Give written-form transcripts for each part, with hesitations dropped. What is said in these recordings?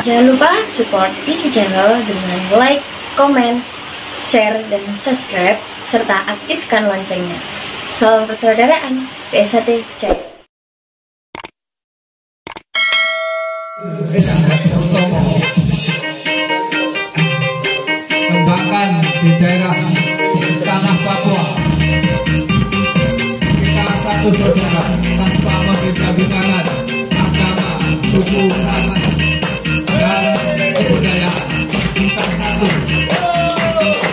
Jangan lupa support ini channel dengan like, komen, share, dan subscribe, serta aktifkan loncengnya. Salam persaudaraan, PSAT Jaya. Kembangkan di daerah tanah Papua. Kita satu saudara tanpa membeda-bedakan agama, suku, ras, dan kebudayaan. Kita satu.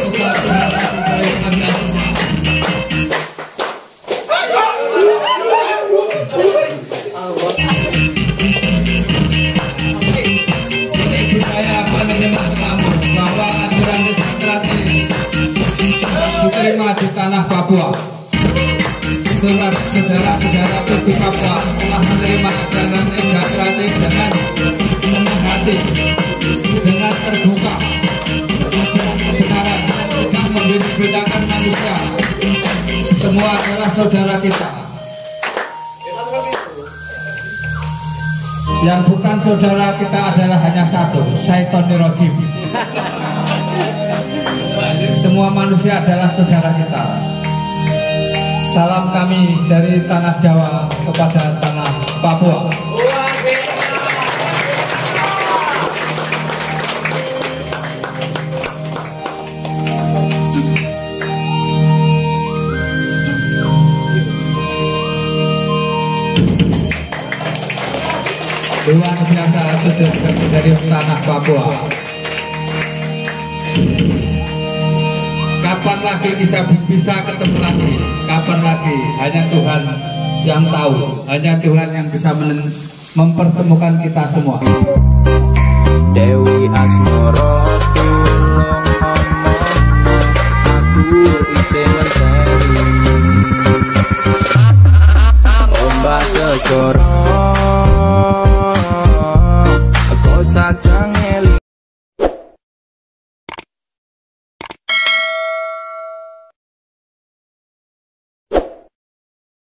Tugas berharap dari Anda semua. Ini budaya menemukan kamu bahwa aturan demokratis diterima di tanah Papua. Saudara-saudara di Papua telah menerima ajaran demokratis dengan senang hati, dengan terbuka, ajaran kebenaran yang membedakan manusia. Semua adalah saudara kita. Yang bukan saudara kita adalah hanya satu, Syaitonir Rajim. Semua manusia adalah saudara kita. Salam kami dari tanah Jawa kepada tanah Papua. Luar biasa dari tanah Papua. Kapan lagi bisa ketemu lagi? Kapan lagi? Hanya Tuhan yang tahu. Hanya Tuhan yang bisa mempertemukan kita semua. Dewi Asmoro tulung aku isi menteri ombak segoro